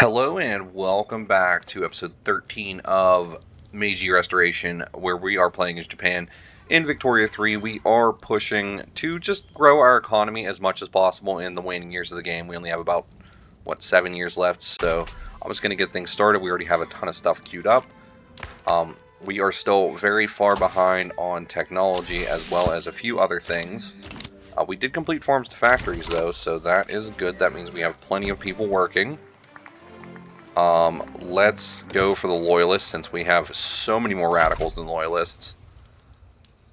Hello and welcome back to episode 13 of Meiji Restoration, where we are playing as Japan. In Victoria 3, we are pushing to just grow our economy as much as possible in the waning years of the game. We only have about, 7 years left, so I'm just going to get things started. We already have a ton of stuff queued up. We are still very far behind on technology as well as a few other things. We did complete farms to factories, though, so that is good. That means we have plenty of people working. Let's go for the Loyalists, since we have so many more Radicals than Loyalists.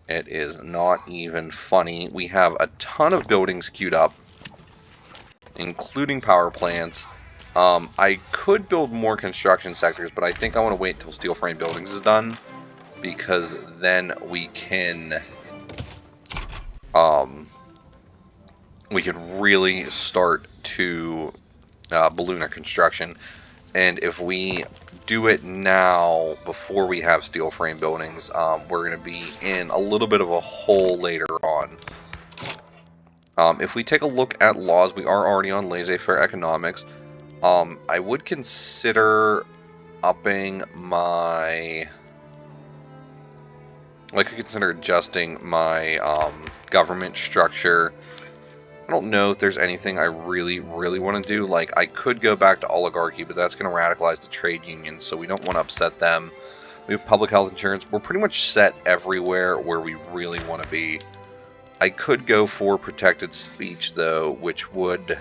It is not even funny. We have a ton of buildings queued up, including power plants. I could build more construction sectors, but I think I want to wait until steel frame buildings is done, because then we can really start to balloon our construction. And if we do it now, before we have steel frame buildings, we're going to be in a little bit of a hole later on. If we take a look at laws, we are already on laissez-faire economics. I would consider upping my... I could consider adjusting my government structure. I don't know if there's anything I really want to do. Like, I could go back to oligarchy, but that's going to radicalize the trade unions, so we don't want to upset them. We have public health insurance. We're pretty much set everywhere where we really want to be. I could go for protected speech, though, which would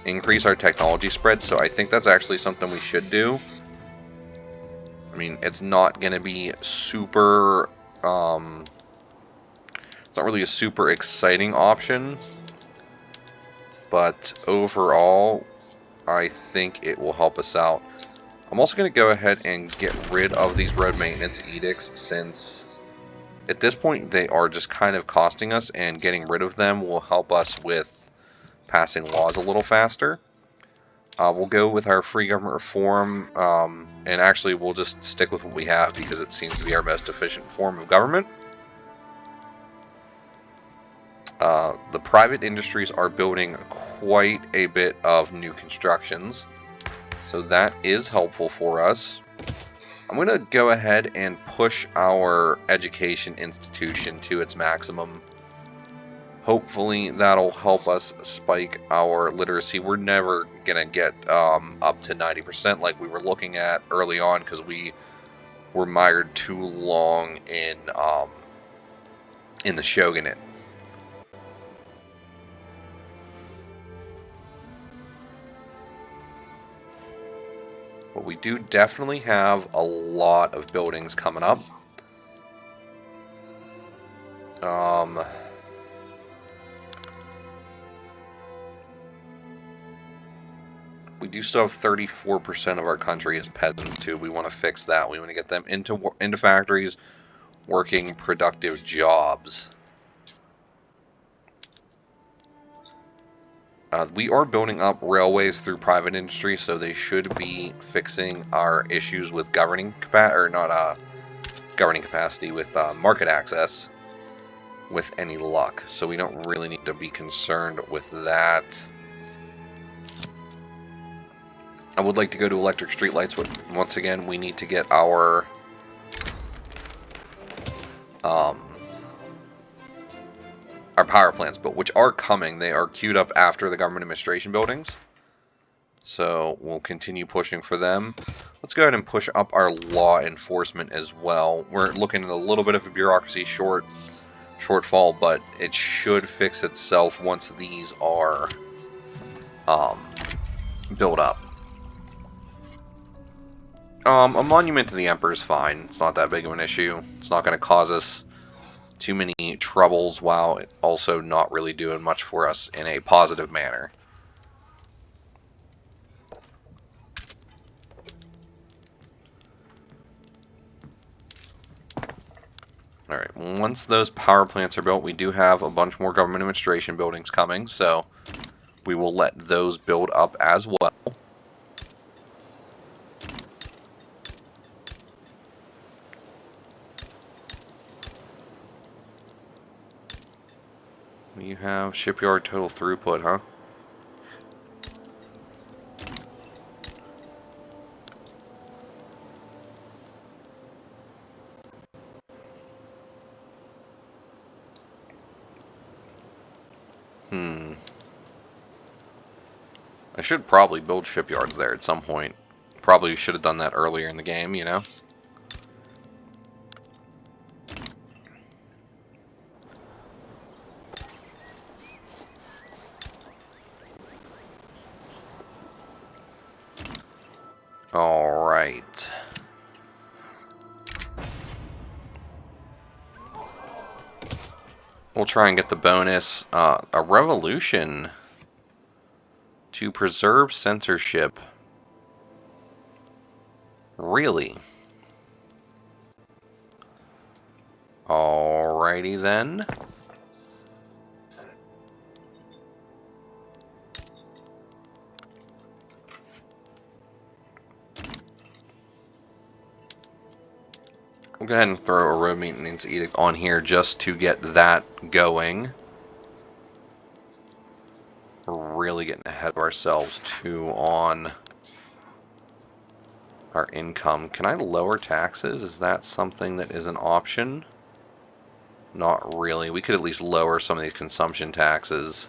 increase our technology spread, so I think that's actually something we should do. I mean, it's not going to be super... it's not really a super exciting option. But overall, I think it will help us out. I'm also going to go ahead and get rid of these road maintenance edicts, since at this point they are just kind of costing us, and getting rid of them will help us with passing laws a little faster. We'll go with our free government reform, and actually we'll just stick with what we have because it seems to be our most efficient form of government. The private industries are building quite a bit of new constructions, so that is helpful for us. I'm going to go ahead and push our education institution to its maximum. Hopefully that'll help us spike our literacy. We're never going to get up to 90% like we were looking at early on, because we were mired too long in the shogunate. But we do definitely have a lot of buildings coming up. We do still have 34% of our country as peasants too. We want to fix that. We want to get them into factories, working productive jobs. We are building up railways through private industry, so they should be fixing our issues with governing capacity with market access, with any luck. So we don't really need to be concerned with that. I would like to go to electric streetlights, but once again, we need to get our power plants built, which are coming. They are queued up after the government administration buildings, so we'll continue pushing for them. Let's go ahead and push up our law enforcement as well. We're looking at a little bit of a bureaucracy shortfall, but it should fix itself once these are built up. A monument to the Emperor is fine. It's not that big of an issue. It's not going to cause us too many troubles, while also not really doing much for us in a positive manner. Alright, once those power plants are built, we do have a bunch more government administration buildings coming, so we will let those build up as well. You have shipyard total throughput, huh? I should probably build shipyards there at some point. Probably should have done that earlier in the game, you know? Alright. We'll try and get the bonus. A revolution to preserve censorship. Really? Alrighty then. We'll go ahead and throw a road maintenance edict on here just to get that going. We're really getting ahead of ourselves too on our income. Can I lower taxes? Is that something that is an option? Not really. We could at least lower some of these consumption taxes.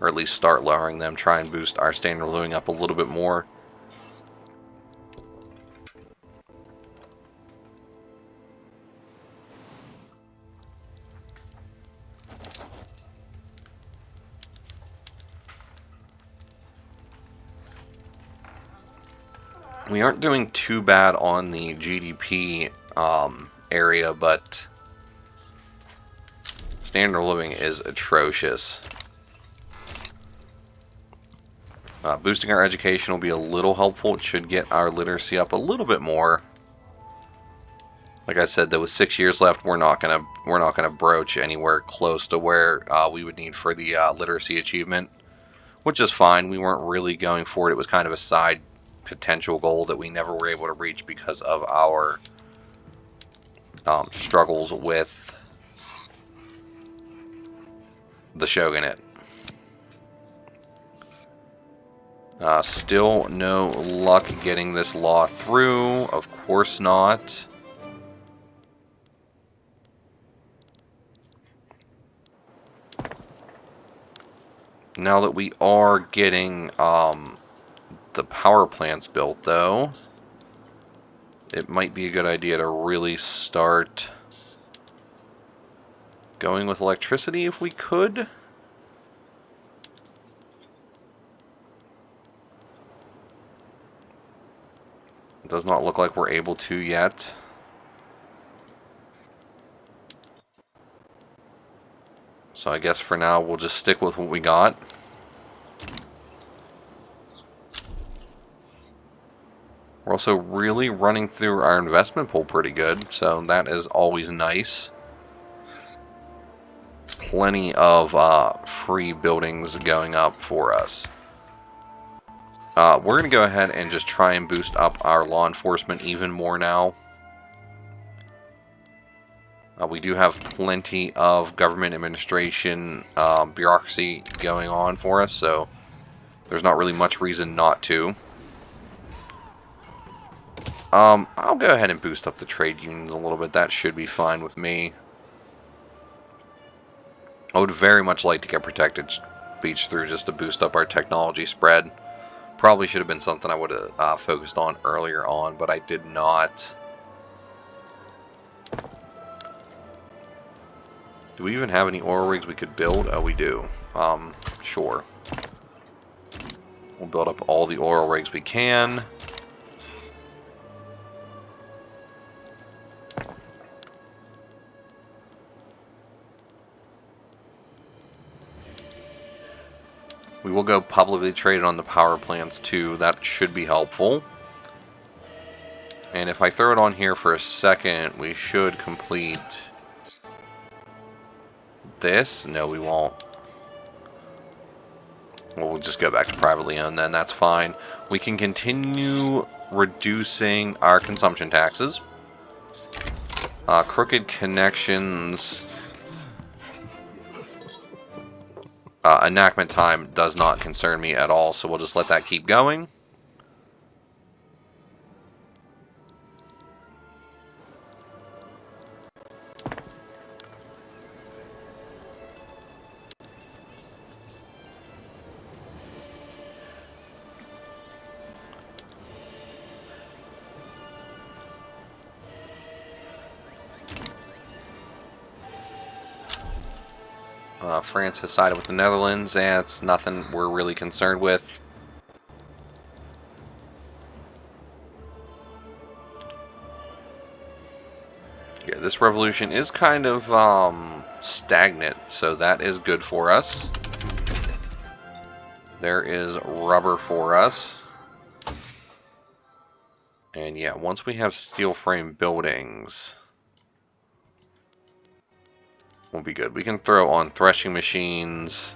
Or at least start lowering them. Try and boost our standard of living up a little bit more. We aren't doing too bad on the GDP area, but standard of living is atrocious. Boosting our education will be a little helpful. It should get our literacy up a little bit more. Like I said, though, with 6 years left, we're not gonna broach anywhere close to where we would need for the literacy achievement, which is fine. We weren't really going for it. It was kind of a side potential goal that we never were able to reach because of our struggles with the shogunate. Still no luck getting this law through. Of course not. Now that we are getting the power plants built, though, it might be a good idea to really start going with electricity if we could. It does not look like we're able to yet. So I guess for now we'll just stick with what we got. We're also really running through our investment pool pretty good, so that is always nice. Plenty of free buildings going up for us. We're going to go ahead and just try and boost up our law enforcement even more now. We do have plenty of government administration bureaucracy going on for us, so there's not really much reason not to. I'll go ahead and boost up the trade unions a little bit. That should be fine with me. I would very much like to get protected speech through just to boost up our technology spread. Probably should have been something I would have focused on earlier on, but I did not. Do we even have any oil rigs we could build? Oh, we do. Sure. We'll build up all the oil rigs we can. We will go publicly traded on the power plants too. That should be helpful. And if I throw it on here for a second, we should complete this. No, we won't. Well, we'll just go back to privately owned then. That's fine. We can continue reducing our consumption taxes. Crooked connections. Enactment time does not concern me at all, so we'll just let that keep going. France has sided with the Netherlands, and it's nothing we're really concerned with. Yeah, this revolution is kind of stagnant, so that is good for us. There is rubber for us. And yeah, once we have steel frame buildings, we'll be good. We can throw on threshing machines,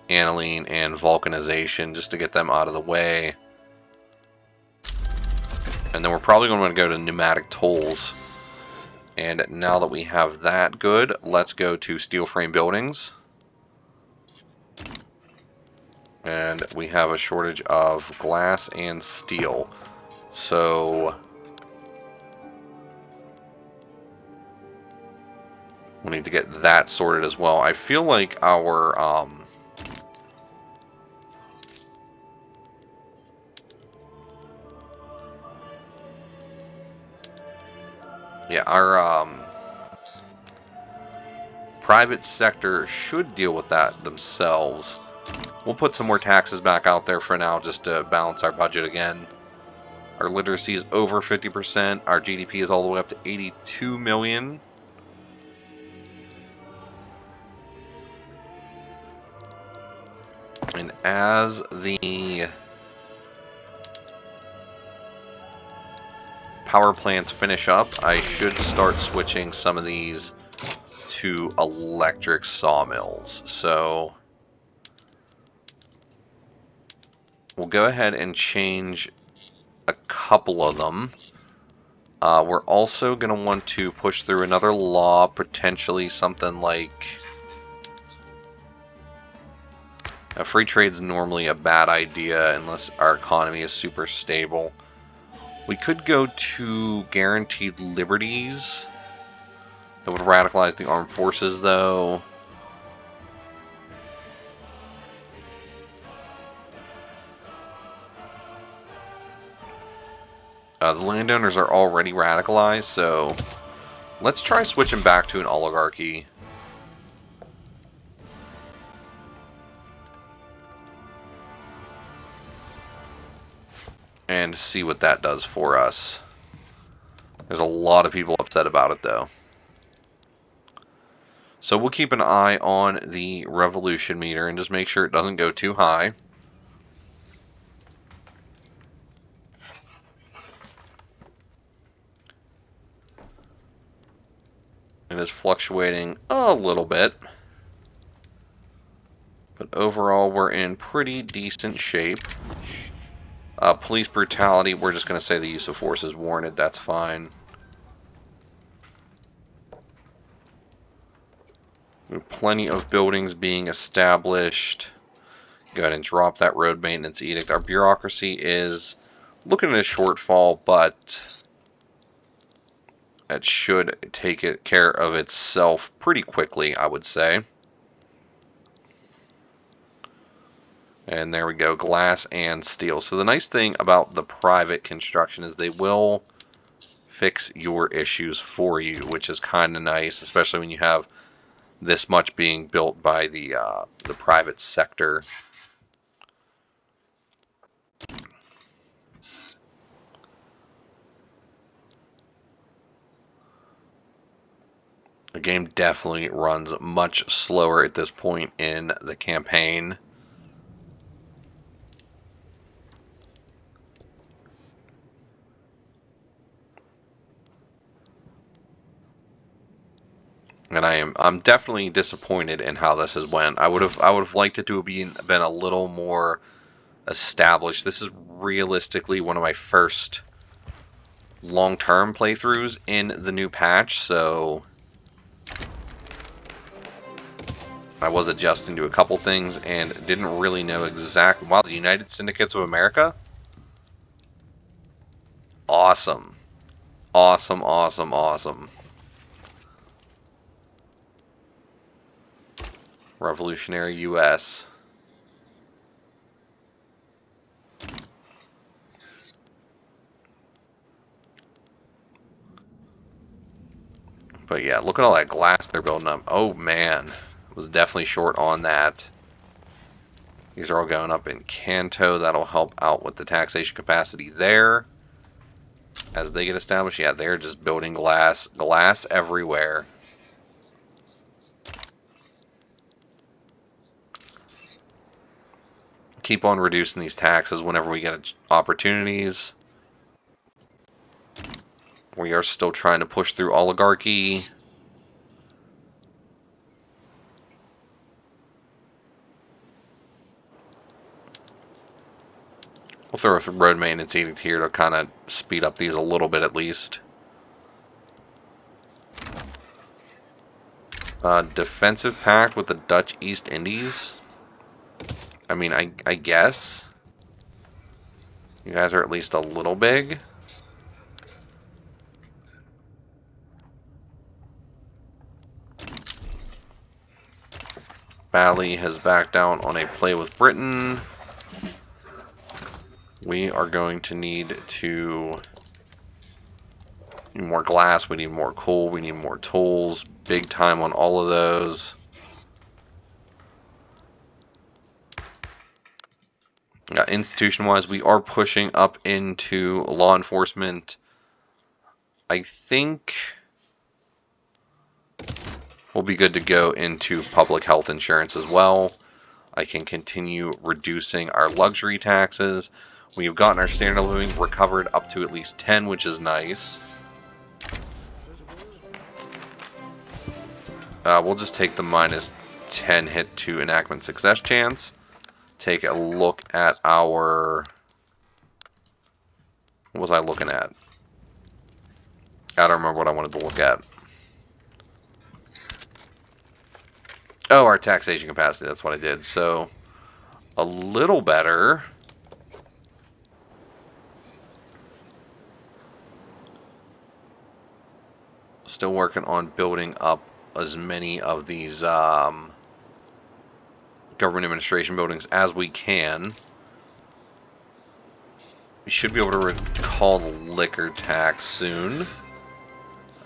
aniline, and vulcanization just to get them out of the way. And then we're probably going to go to pneumatic tools. And now that we have that good, let's go to steel frame buildings. And we have a shortage of glass and steel. So we need to get that sorted as well. I feel like our private sector should deal with that themselves. We'll put some more taxes back out there for now just to balance our budget again. Our literacy is over 50%. Our GDP is all the way up to 82 million. And as the power plants finish up, I should start switching some of these to electric sawmills. So we'll go ahead and change a couple of them. We're also going to want to push through another law, potentially something like... free trade's normally a bad idea unless our economy is super stable. We could go to guaranteed liberties. That would radicalize the armed forces, though. The landowners are already radicalized, so let's try switching back to an oligarchy. And see what that does for us. There's a lot of people upset about it, though. So we'll keep an eye on the revolution meter and just make sure it doesn't go too high. It is fluctuating a little bit. But overall, we're in pretty decent shape. Police brutality, we're just going to say the use of force is warranted. That's fine. Plenty of buildings being established. Go ahead and drop that road maintenance edict. Our bureaucracy is looking at a shortfall, but it should take care of itself pretty quickly, I would say. And there we go, glass and steel. So the nice thing about the private construction is they will fix your issues for you, which is kind of nice, especially when you have this much being built by the private sector. The game definitely runs much slower at this point in the campaign. And I'm definitely disappointed in how this has went. I would have liked it to have been a little more established. This is realistically one of my first long-term playthroughs in the new patch, so I was adjusting to a couple things and didn't really know exactly. Wow, the United Syndicates of America? Awesome. Awesome, awesome, awesome. Revolutionary US. But yeah, look at all that glass they're building up. Oh man. Was definitely short on that. These are all going up in Kanto. That'll help out with the taxation capacity there. As they get established, yeah, they're just building glass everywhere. Keep on reducing these taxes whenever we get opportunities. We are still trying to push through oligarchy. We'll throw a road maintenance edict here to kind of speed up these a little bit at least. Defensive pact with the Dutch East Indies. I mean, I guess. You guys are at least a little big. Bali has backed down on a play with Britain. We are going to need more glass, we need more coal, we need more tools. Big time on all of those. Institution-wise, we are pushing up into law enforcement. I think we'll be good to go into public health insurance as well. I can continue reducing our luxury taxes. We've gotten our standard of living recovered up to at least 10, which is nice. We'll just take the minus 10 hit to enactment success chance. Take a look at our... What was I looking at? I don't remember what I wanted to look at. Oh, our taxation capacity, that's what I did. So, a little better. Still working on building up as many of these government administration buildings as we can. We should be able to recall the liquor tax soon.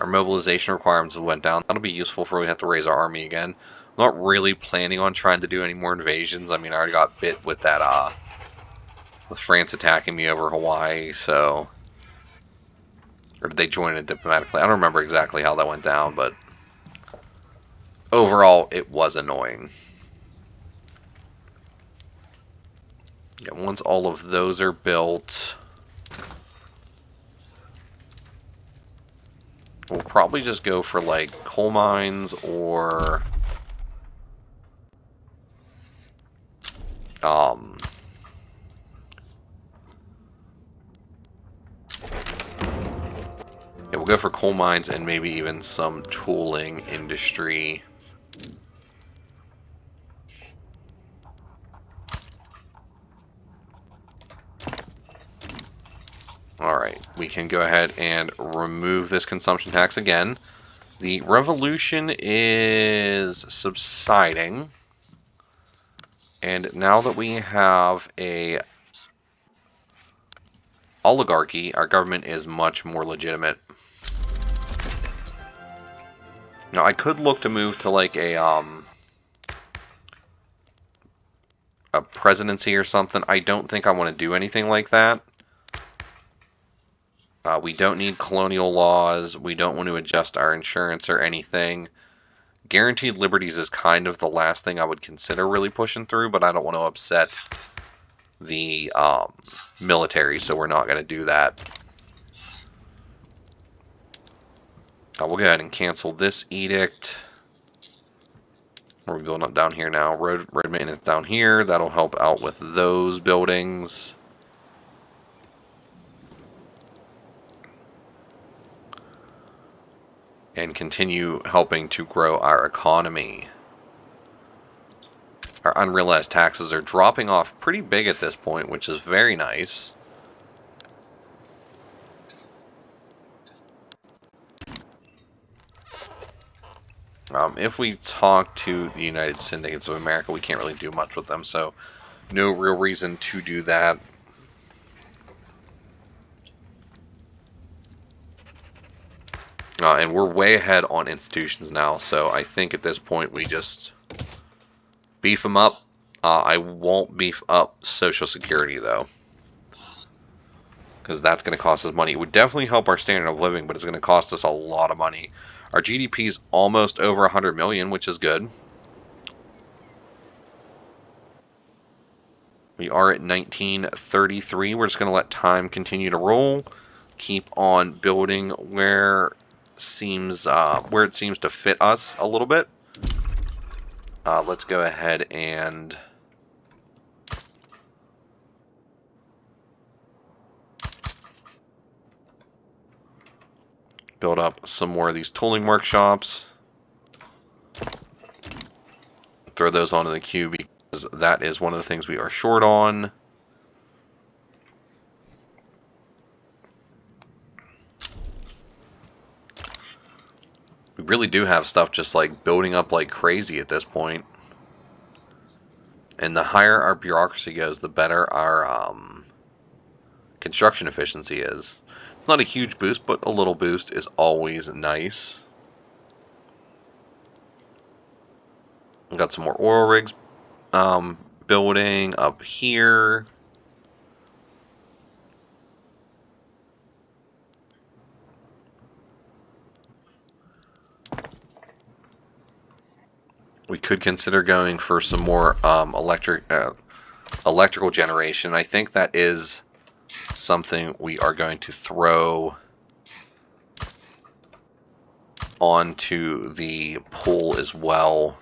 Our mobilization requirements went down. That'll be useful for when we have to raise our army again. I'm not really planning on trying to do any more invasions. I mean, I already got bit with that, with France attacking me over Hawaii, so... Or did they join it diplomatically? I don't remember exactly how that went down, but... Overall, it was annoying. Yeah, once all of those are built... We'll probably just go for, like, coal mines or... Yeah, we'll go for coal mines and maybe even some tooling industry. Alright, we can go ahead and remove this consumption tax again. The revolution is subsiding. And now that we have a oligarchy, our government is much more legitimate. Now, I could look to move to like a presidency or something. I don't think I want to do anything like that. We don't need colonial laws. We don't want to adjust our insurance or anything. Guaranteed liberties is kind of the last thing I would consider really pushing through, but I don't want to upset the military, so we're not going to do that. We'll go ahead and cancel this edict. We're building up down here now. Road maintenance down here. That'll help out with those buildings. And continue helping to grow our economy. Our unrealized taxes are dropping off pretty big at this point, which is very nice. If we talk to the United Syndicates of America, we can't really do much with them, so no real reason to do that. And we're way ahead on institutions now, so I think at this point we just Beef them up. I won't beef up Social Security, though, because that's going to cost us money. It would definitely help our standard of living, but it's going to cost us a lot of money. Our GDP is almost over 100 million, which is good. We are at 1933. We're just going to let time continue to roll. Keep on building where it seems to fit us a little bit. Let's go ahead and build up some more of these tooling workshops. Throw those onto the queue because that is one of the things we are short on. We really do have stuff just like building up like crazy at this point. And the higher our bureaucracy goes, the better our construction efficiency is. It's not a huge boost, but a little boost is always nice. We've got some more oil rigs building up here. We could consider going for some more electrical generation. I think that is something we are going to throw onto the pool as well.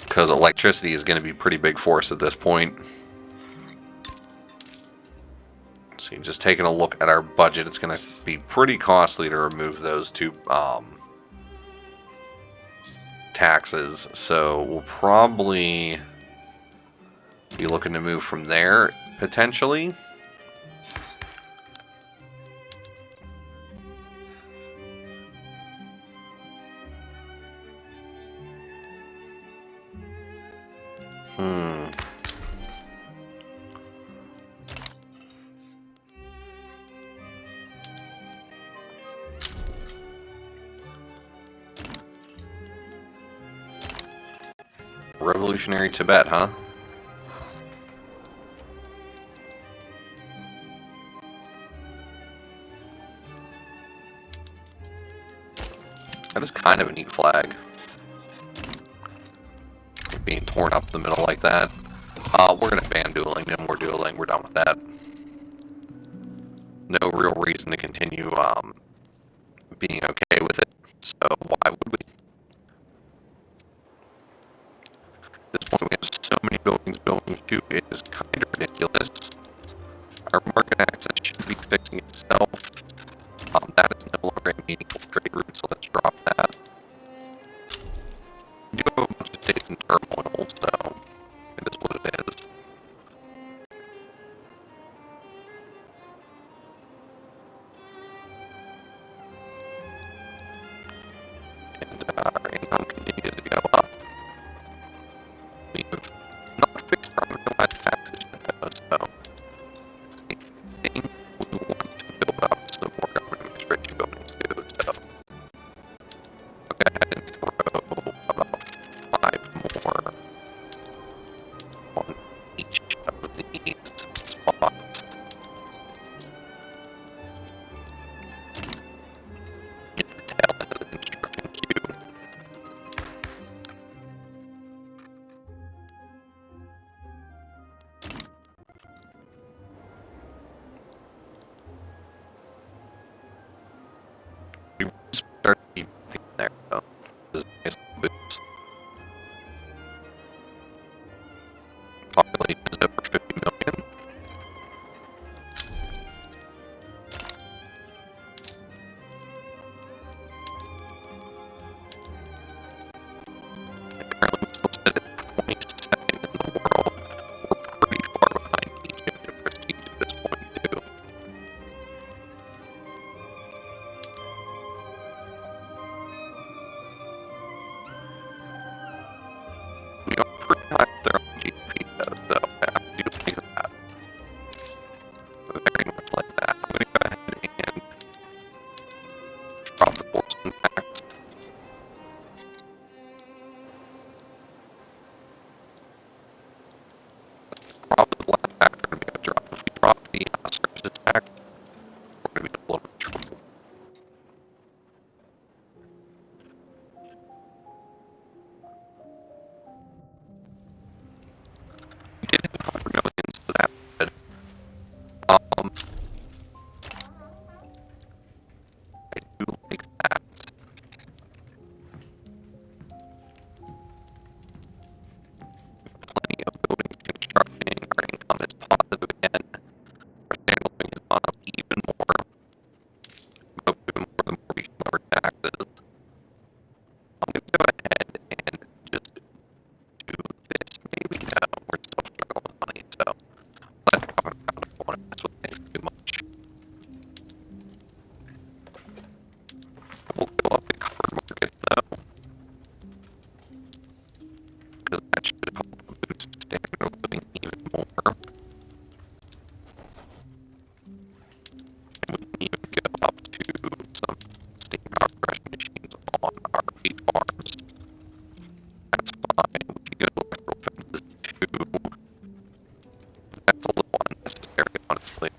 Because electricity is going to be a pretty big force at this point. So just taking a look at our budget, it's going to be pretty costly to remove those two taxes. So we'll probably be looking to move from there, potentially. Revolutionary Tibet, huh? That is kind of a neat flag. Being torn up the middle like that. We're going to ban dueling. No more dueling. We're done with that. No real reason to continue being okay with it. So why would we? At this point, we have so many buildings building too. It is kind of ridiculous. Our market access should be fixing itself. That is no longer a meaningful trade route, so let's drop that. We do have a bunch of states in turmoil, so it is what it is. And our income continues to go up. We have not fixed our realized taxes yet, though, so I think we want to build up some more government administration buildings too, so I'll go ahead and throw about 5 more on each of these spots. Get the tail end of the construction queue. We started there though. drop the porcelain tax. Probably the last tax we're going to be able to drop. If we drop the services tax, we're going to be a little bit of trouble. We did hit 100 million, so that's good. I do like that. Plenty of buildings constructing. Our income is positive again. Our standard living has gone up even more. But even more the more we can lower taxes. I'm going to go ahead and just do this. Maybe no, we're still struggling with money, so let's drop it down to 4. That's what things too much. We'll go up the covered market though, because that should help boost standard of living even more. And we can even go up to some steam power crushing machines on our wheat farms. That's fine. We could go to electrical fences too. That's a little unnecessary, honestly.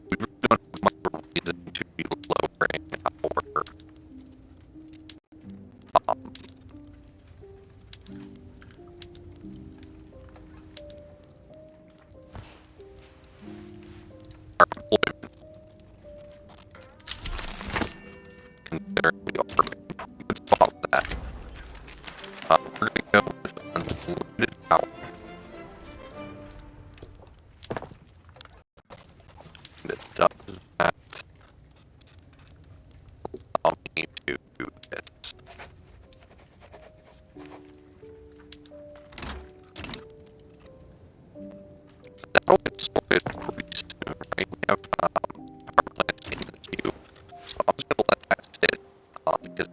We really don't have much of a reason to be lowering our employment, considering we are in a pretty good spot with that. We're going to go with unlimited power. And it does that allow me to do this. That'll get sorted pretty soon, right? We have power plants in the queue, so I'm just going to let that sit because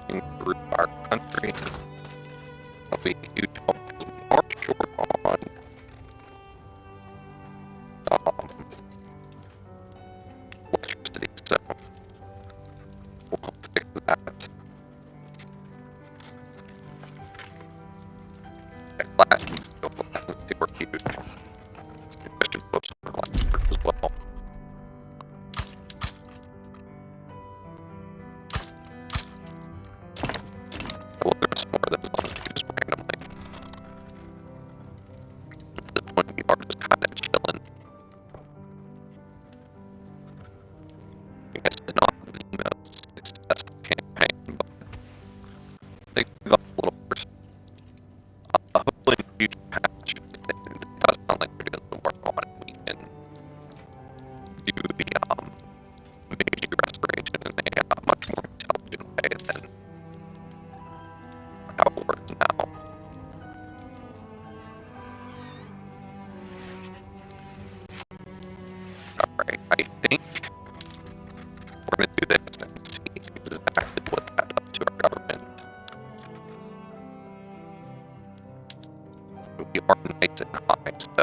filtering through our country. That'll be a huge help because we are short on electricity, so we'll fix that. Lasting still, lasting were huge. I should put some electric as well. I will throw some more of those on just randomly. At this point, we are just kind of chilling. I guess not the most successful campaign, but I think we got a little worse. Hopefully in future patch, it does sound like we're doing some work on it. We can do the Meiji restoration in a much more intelligent way than how it works now. Alright, I think we're going to do this and see exactly what that does to our government. We are nice and high, so